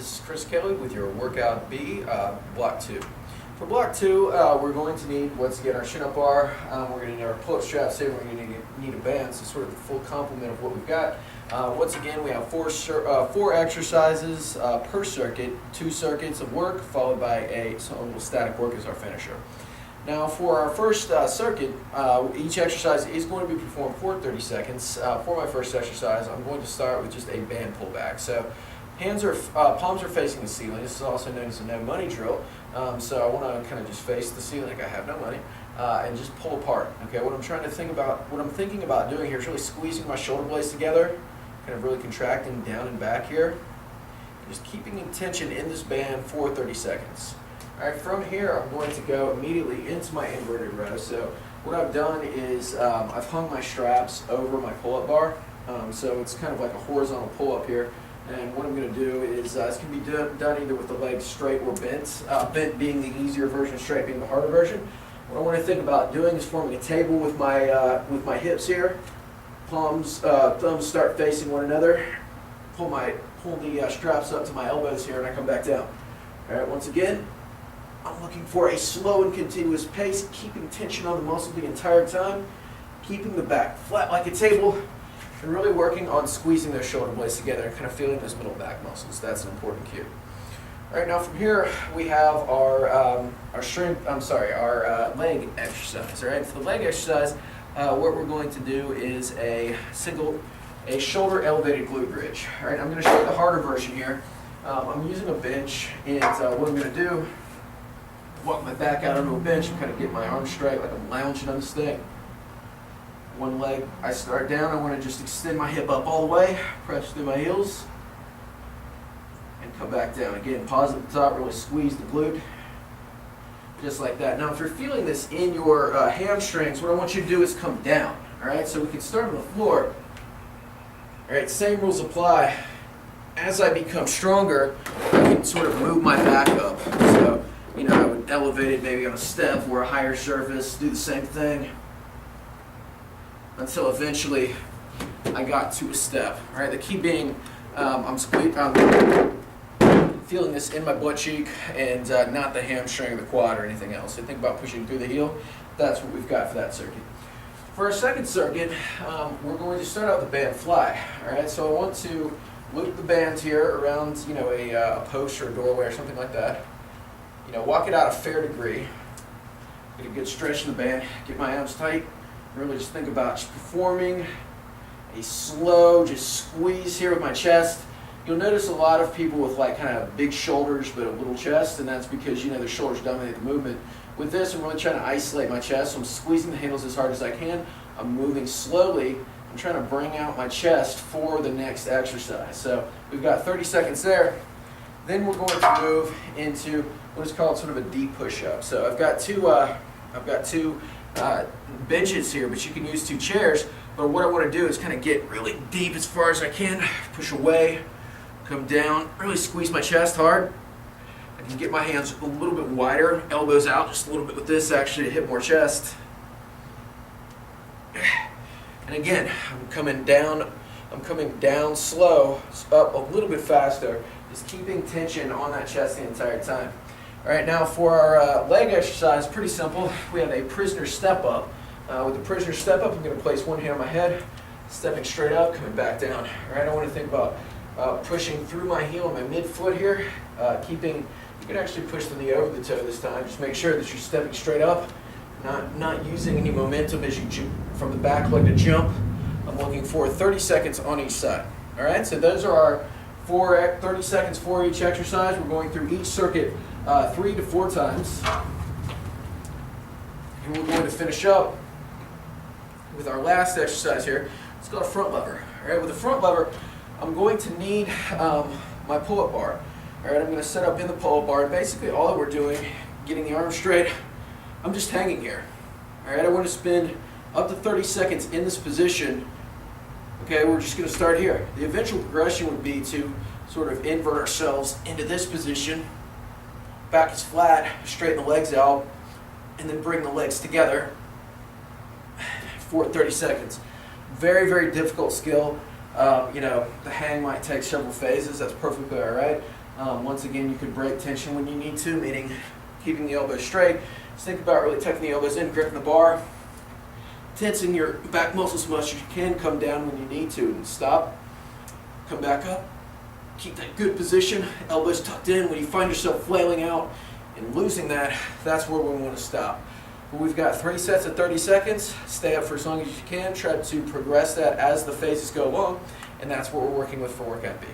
This is Chris Kelly with your Workout B, Block 2. For Block 2, we're going to need, once again, our chin-up bar. We're going to need our pull-up straps here. We're going to need a band, so sort of the full complement of what we've got. Once again, we have four exercises per circuit, 2 circuits of work, followed by a little static work as our finisher. Now, for our first circuit, each exercise is going to be performed for 30 seconds. For my first exercise, I'm going to start with just a band pullback. So, palms are facing the ceiling. This is also known as a no money drill. So I want to kind of just face the ceiling like I have no money, and just pull apart. Okay, what I'm thinking about doing here is really squeezing my shoulder blades together, kind of really contracting down and back here, and just keeping tension in this band for 30 seconds. All right, from here I'm going to go immediately into my inverted row. So what I've done is I've hung my straps over my pull-up bar, so it's kind of like a horizontal pull-up here. And what I'm going to do is this can be done either with the legs straight or bent, bent being the easier version, straight being the harder version. What I want to think about doing is forming a table with my hips here. Thumbs start facing one another. Pull the straps up to my elbows here, and I come back down. All right, once again, I'm looking for a slow and continuous pace, keeping tension on the muscle the entire time, keeping the back flat like a table, and really working on squeezing those shoulder blades together and kind of feeling those middle back muscles. That's an important cue. All right, now from here we have our leg exercise. All right, for the leg exercise, what we're going to do is a shoulder elevated glute bridge. All right, I'm going to show you the harder version here. I'm using a bench, and what I'm going to do, walk my back out onto a bench and kind of get my arms straight like I'm lounging on this thing. One leg, I start down, I want to just extend my hip up all the way, press through my heels, and come back down. Again, pause at the top, really squeeze the glute, just like that. Now, if you're feeling this in your hamstrings, what I want you to do is come down, all right? So we can start on the floor. All right, same rules apply. As I become stronger, I can sort of move my back up. So, I would elevate it maybe on a step or a higher surface, do the same thing, until eventually I got to a step. All right, the key being I'm feeling this in my butt cheek and not the hamstring or the quad or anything else. So think about pushing through the heel. That's what we've got for that circuit. For our second circuit, we're going to start out with the band fly. All right, so I want to loop the band here around a post or a doorway or something like that. Walk it out a fair degree. Get a good stretch in the band. Get my arms tight. Really just think about just performing a slow, just squeeze here with my chest. You'll notice a lot of people with like kind of big shoulders but a little chest, and that's because their shoulders dominate the movement. With this, I'm really trying to isolate my chest, so I'm squeezing the handles as hard as I can. I'm moving slowly. I'm trying to bring out my chest for the next exercise. So we've got 30 seconds there. Then we're going to move into what is called sort of a deep push-up. So I've got two benches here, but you can use 2 chairs. But what I want to do is kind of get really deep as far as I can, push away, come down, really squeeze my chest hard. I can get my hands a little bit wider, elbows out just a little bit with this actually to hit more chest. And again, I'm coming down slow, up a little bit faster, just keeping tension on that chest the entire time. All right, now for our leg exercise, pretty simple. We have a prisoner step up. With the prisoner step up, I'm going to place one hand on my head, stepping straight up, coming back down. All right, I want to think about pushing through my heel and my mid-foot here, you can actually push the knee over the toe this time. Just make sure that you're stepping straight up, not using any momentum as you jump from the back leg to jump. I'm looking for 30 seconds on each side. All right, so those are our 30 seconds for each exercise. We're going through each circuit 3 to 4 times. And we're going to finish up with our last exercise here. It's called a front lever. All right, with the front lever, I'm going to need my pull-up bar. All right, I'm going to set up in the pull-up bar. And basically, all that we're doing, getting the arms straight, I'm just hanging here. All right, I want to spend up to 30 seconds in this position. Okay, we're just going to start here. The eventual progression would be to sort of invert ourselves into this position. Back is flat, straighten the legs out, and then bring the legs together for 30 seconds. Very, very difficult skill. The hang might take several phases. That's perfectly all right. Once again, you can break tension when you need to, meaning keeping the elbows straight. Just think about really tucking the elbows in, gripping the bar, tensing your back muscles as much as you can. Come down when you need to and stop. Come back up. Keep that good position, elbows tucked in. When you find yourself flailing out and losing that, that's where we want to stop. But we've got 3 sets of 30 seconds. Stay up for as long as you can. Try to progress that as the phases go along, and that's what we're working with for workout B.